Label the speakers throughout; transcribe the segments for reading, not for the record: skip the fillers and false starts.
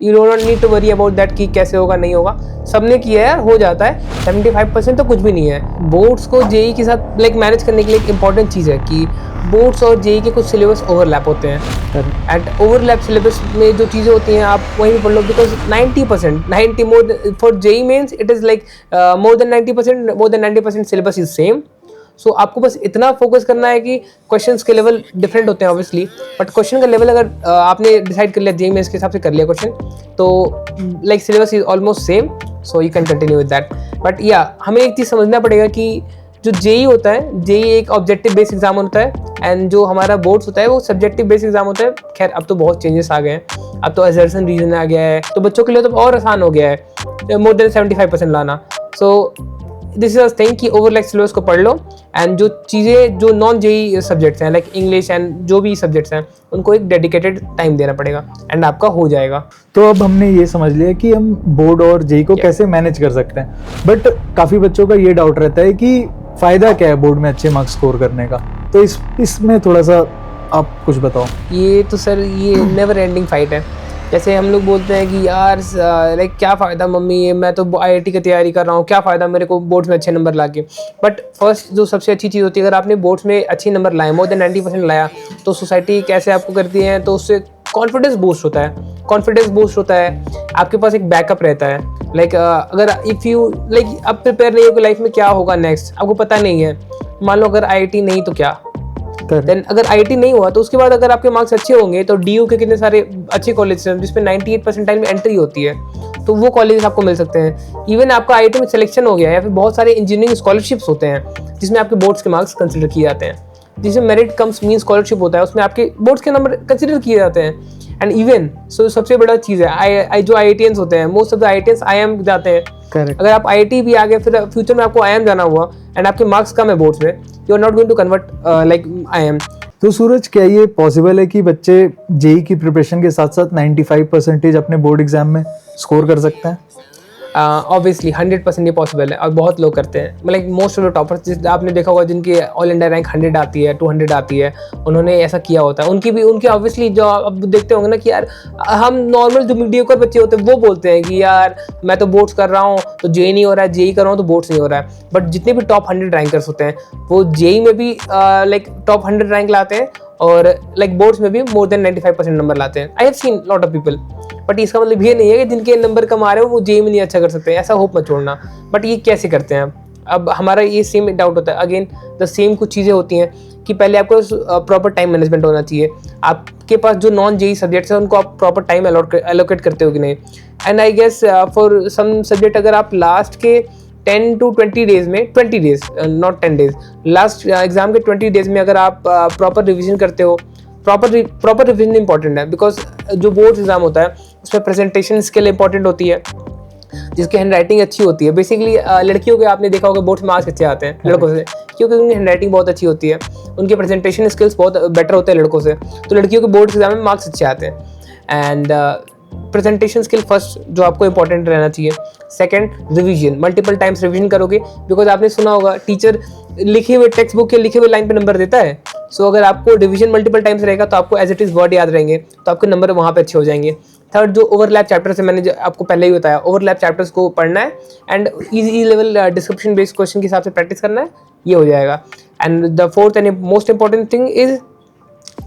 Speaker 1: You don't need to worry about that कि कैसे होगा नहीं होगा, सबने किया है, हो जाता है। 75% तो कुछ भी नहीं है। बोर्ड्स को जेई के साथ लाइक मैनेज करने के लिए एक इंपॉर्टेंट चीज़ है कि बोर्ड्स और जेई के कुछ सिलेबस ओवरलैप होते हैं, एंड ओवरलैप सिलेबस में जो चीज़ें होती हैं आप वहीं भी पढ़ लो, because 90% 90 more for JEE Mains it is like more than 90% syllabus is same. So आपको बस इतना फोकस करना है कि क्वेश्चंस के लेवल डिफरेंट होते हैं ऑब्वियसली, बट क्वेश्चन का लेवल अगर आपने डिसाइड कर लिया जेई में इसके हिसाब से कर लिया क्वेश्चन, तो like syllabus is almost same, so you can continue with that. But या हमें एक चीज़ समझना पड़ेगा कि जो जेई होता है, जेई एक ऑब्जेक्टिव बेस्ड एग्जाम होता है, एंड जो हमारा बोर्ड्स होता है वो सब्जेक्टिव बेस्ड एग्जाम होता है। खैर अब तो बहुत चेंजेस आ गए हैं, अब तो असर्शन रीजन आ गया है, तो बच्चों के लिए तो और आसान हो गया है मोर देन 75% लाना। सो दिस इज थिंग कि ओवरलैप सिलेबस को पढ़ लो, एंड जो चीज़ें जो नॉन जेई सब्जेक्ट्स हैं लाइक इंग्लिश एंड जो भी सब्जेक्ट्स हैं उनको एक डेडिकेटेड टाइम देना पड़ेगा, एंड आपका हो जाएगा।
Speaker 2: तो अब हमने ये समझ लिया कि हम बोर्ड और जेई को कैसे मैनेज कर सकते हैं, बट काफ़ी बच्चों का ये डाउट रहता है कि फ़ायदा क्या है बोर्ड में अच्छे मार्क्स स्कोर करने का, तो इसमें थोड़ा सा आप कुछ बताओ।
Speaker 1: ये तो सर ये नेवर एंडिंग फाइट है। जैसे हम लोग बोलते हैं कि यार लाइक क्या फ़ायदा मम्मी, मैं तो आईआईटी की तैयारी कर रहा हूँ, क्या फ़ायदा मेरे को बोर्ड्स में अच्छे नंबर ला के। बट फर्स्ट जो सबसे अच्छी चीज़ होती है, अगर आपने बोर्ड्स में अच्छे नंबर लाए, मोर देन 90% लाया, तो सोसाइटी कैसे आपको करती है, तो उससे कॉन्फिडेंस बूस्ट होता है, आपके पास एक बैकअप रहता है। लाइक अगर इफ़ यू लाइक अब प्रिपेयर नहीं हो कि लाइफ में क्या होगा नेक्स्ट, आपको पता नहीं है, मान लो अगर आईआईटी नहीं तो क्या, देन अगर आईआईटी नहीं हुआ तो उसके बाद अगर आपके मार्क्स अच्छे होंगे तो डीयू के कितने सारे अच्छे कॉलेज हैं जिसमें 98 परसेंटाइल में एंट्री होती है, तो वो कॉलेज आपको मिल सकते हैं। इवन आपका आईआईटी में सिलेक्शन हो गया है, या फिर बहुत सारे इंजीनियरिंग स्कॉलरशिप्स होते हैं जिसमें आपके बोर्ड्स के मार्क्स कंसिडर किए जाते हैं, जिसमें मेरिट कम्स मीन स्कॉलरशिप होता है, उसमें आपके बोर्ड्स के नंबर कंसिडर किए जाते हैं। एंड इवन सबसे बड़ा चीज़ है जो आईआईटीएंस होते हैं, most of the IITians IIM जाते हैं।
Speaker 2: Correct.
Speaker 1: अगर आप आईआईटी भी आ गए, फिर फ्यूचर में आपको आईएम जाना हुआ एंड आपके मार्क्स कम है बोर्ड्स में, you are not going to convert like IIM.
Speaker 2: तो सूरज, क्या ये पॉसिबल है कि बच्चे जेई की प्रिपरेशन के साथ साथ 95% अपने बोर्ड एग्जाम में स्कोर कर सकते हैं?
Speaker 1: ऑब्वियसली 100% ये पॉसिबल है, और बहुत लोग करते हैं। मतलब मोस्ट ऑफ द टॉपर्स जिस आपने देखा होगा जिनकी ऑल इंडिया रैंक 100 आती है, 200 आती है, उन्होंने ऐसा किया होता है। उनकी ऑब्वियसली जो अब देखते होंगे ना कि यार हम नॉर्मल जो मीडियोकर बच्चे होते हैं वो बोलते हैं कि यार मैं तो बोर्ड्स कर रहा हूँ तो जेई नहीं हो रहा है, जेई कर रहा हूँ तो बोर्ड्स नहीं हो रहा है। बट जितने भी टॉप 100 रैंकर्स होते हैं वो जेई में भी लाइक टॉप 100 रैंक लाते हैं, और लाइक बोर्ड्स में भी मोर देन 95% नंबर लाते हैं। I have seen lot of people. But इसका मतलब ये नहीं है कि जिनके नंबर कम आ रहे हो वो जेई में नहीं अच्छा कर सकते हैं, ऐसा होप मत छोड़ना। बट ये कैसे करते हैं? अब हमारा ये सेम डाउट होता है, अगेन द सेम कुछ चीज़ें होती हैं कि पहले आपको प्रॉपर टाइम मैनेजमेंट होना चाहिए। आपके पास जो नॉन जेई सब्जेक्ट्स हैं उनको आप प्रॉपर टाइम एलोकेट करते हो कि नहीं। And I guess for some subject अगर आप लास्ट के 10 to 20 डेज में, 20 days not 10 days, last exam के 20 डेज में अगर आप प्रॉपर रिविजन करते हो, प्रॉपर रिविजन इंपॉर्टेंट है, बिकॉज जो बोर्ड एग्जाम होता है उसमें प्रेजेंटेशन स्किल इंपॉर्टेंट होती है, जिसकी हैंड राइटिंग अच्छी होती है। बेसिकली लड़कियों के आपने देखा होगा बोर्ड मार्क्स अच्छे आते हैं लड़कों से, क्योंकि उनकी हैंड राइटिंग बहुत अच्छी होती है, उनके प्रेजेंटेशन स्किल्स बहुत बेटर होते हैं लड़कों से, तो लड़कियों के बोर्ड एग्जाम में मार्क्स अच्छे आते हैं। एंड प्रेजेंटेशन स्किल फर्स्ट जो आपको इंपॉर्टेंट रहना चाहिए। Second, revision, multiple times revision करोगे, बिकॉज आपने सुना होगा टीचर लिखे हुए टेक्स्ट बुक के लिखे हुए लाइन पे नंबर देता है। सो अगर आपको रिवीजन मल्टीपल टाइम्स रहेगा तो आपको एज इट इज वर्ड याद रहेंगे, तो आपके नंबर वहाँ पे अच्छे हो जाएंगे। थर्ड, जो ओवरलैप चैप्टर्स है, मैंने आपको पहले ही बताया, ओवरलैप चैप्टर्स को पढ़ना है and easy level description based question के हिसाब से प्रैक्टिस करना है, ये हो जाएगा। And the fourth and most important thing is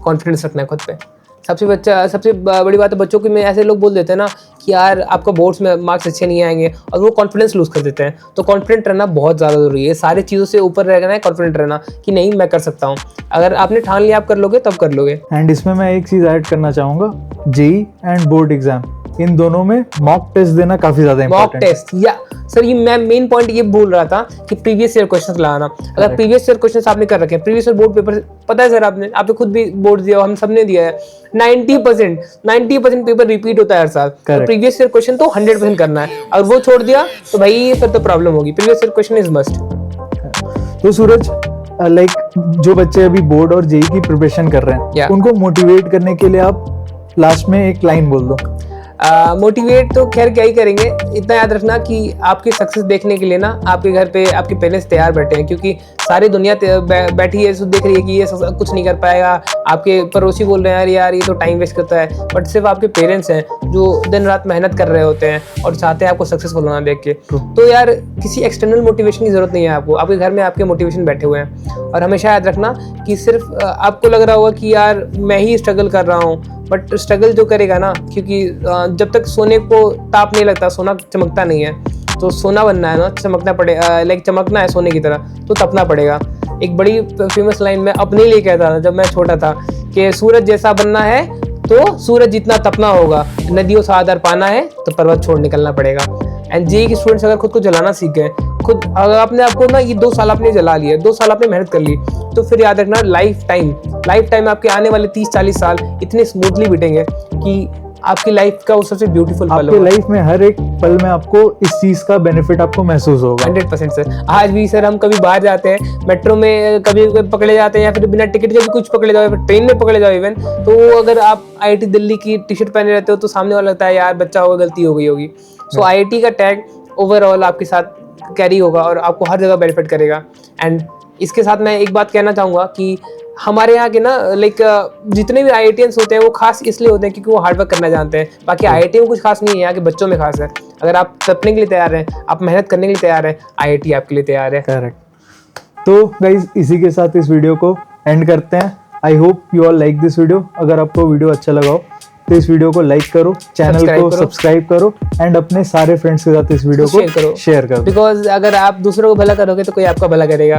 Speaker 1: confidence रखना है खुद पे। सबसे बड़ी बात है, बच्चों के में ऐसे लोग बोल देते हैं ना कि यार आपका बोर्ड्स में मार्क्स अच्छे नहीं आएंगे, और वो कॉन्फिडेंस लूज कर देते हैं। तो कॉन्फिडेंट रहना बहुत ज़्यादा जरूरी है, सारी चीज़ों से ऊपर रहना है, कॉन्फिडेंट रहना कि नहीं मैं कर सकता हूँ। अगर आपने ठान लिया आप कर लोगे तब कर लोगे।
Speaker 2: एंड इसमें मैं एक चीज़ ऐड करना चाहूँगा, जेई एंड बोर्ड एग्जाम इन दोनों में मॉक टेस्ट देना काफ़ी ज़्यादा इंपॉर्टेंट है।
Speaker 1: मॉक टेस्ट, या सर ये मैं मेन पॉइंट ये भूल रहा था कि प्रीवियस ईयर क्वेश्चंस लाना। अगर प्रीवियस ईयर क्वेश्चंस आपने कर रखे हैं, प्रीवियस ईयर बोर्ड पेपर पता है सर, आपने खुद भी बोर्ड दिया, हम सबने दिया है, 90% पेपर रिपीट होता है हर साल। तो प्रीवियस ईयर क्वेश्चन तो 100% करना है, और वो छोड़ दिया तो भाई फिर तो प्रॉब्लम होगी। Previous year question is must.
Speaker 2: तो सूरज, लाइक जो बच्चे अभी बोर्ड और जेई की प्रिपरेशन कर रहे हैं, उनको मोटिवेट करने के लिए आप लास्ट में एक लाइन बोल दो।
Speaker 1: मोटिवेट तो खैर क्या ही करेंगे, इतना याद रखना कि आपकी सक्सेस देखने के लिए ना आपके घर पे आपके पेरेंट्स तैयार बैठे हैं, क्योंकि सारी दुनिया बैठी है, देख रही है कि ये कुछ नहीं कर पाएगा। आपके पड़ोसी बोल रहे हैं यार ये तो टाइम वेस्ट करता है, बट सिर्फ आपके पेरेंट्स हैं जो दिन रात मेहनत कर रहे होते हैं और चाहते हैं आपको सक्सेसफुल होना देख के। तो यार किसी एक्सटर्नल मोटिवेशन की जरूरत नहीं है आपको, आपके घर में आपके मोटिवेशन बैठे हुए हैं। और हमेशा याद रखना कि सिर्फ आपको लग रहा होगा कि यार मैं ही स्ट्रगल कर रहा हूँ, बट स्ट्रगल जो करेगा ना, क्योंकि जब तक सोने को ताप नहीं लगता सोना चमकता नहीं है। तो सोना बनना है ना, चमकना पड़ेगा, लाइक चमकना है सोने की तरह, तो तपना पड़ेगा। एक बड़ी फेमस लाइन मैं अपने लिए कहता था जब मैं छोटा था कि सूरज जैसा बनना है तो सूरज जितना तपना होगा, नदियों से आदर पाना है तो पर्वत छोड़ निकलना पड़ेगा। एंड जेईई के स्टूडेंट्स अगर खुद को जलाना सीख गए, खुद अगर आपने आपको ना ये 2 साल आपने जला लिया, 2 साल आपने मेहनत कर ली, तो फिर याद रखना लाइफ टाइम आपके आने वाले 30-40 साल इतने स्मूथली बीतेंगे कि आपकी लाइफ का वो सबसे ब्यूटीफुल पल
Speaker 2: आपकी लाइफ में हर एक पल में आपको इस चीज का बेनिफिट आपको महसूस होगा।
Speaker 1: 100% सर। आज भी सर हम कभी बाहर जाते हैं, मेट्रो में कभी पकड़े जाते हैं या फिर बिना टिकट के भी कुछ पकड़े जाओ, ट्रेन में पकड़े जाओ इवन, तो अगर आप IIT दिल्ली की टी शर्ट पहने रहते हो तो सामने वाला लगता है यार बच्चा होगा, गलती हो गई होगी। सो IIT का टैग ओवरऑल आपके साथ कैरी होगा और आपको हर जगह बेनिफिट करेगा। एंड इसके साथ मैं एक बात कहना चाहूँगा कि हमारे यहाँ के ना लाइक जितने भी IITians होते हैं वो खास इसलिए होते हैं क्योंकि वो हार्डवर्क करना जानते हैं। बाकी IIT में कुछ खास नहीं है, यहाँ के बच्चों में खास है। अगर आप तपने के लिए तैयार हैं, आप मेहनत करने के लिए तैयार हैं, IIT आपके लिए तैयार है।
Speaker 2: करेक्ट। तो गाइज इसी के साथ इस वीडियो को एंड करते हैं। I hope you all like this video. अगर आपको वीडियो अच्छा लगा हो तो इस वीडियो को लाइक करो, चैनल को सब्सक्राइब करो एंड अपने सारे फ्रेंड्स के साथ इस वीडियो को शेयर करो।
Speaker 1: बिकॉज अगर आप दूसरों को भला करोगे तो कोई आपका भला करेगा।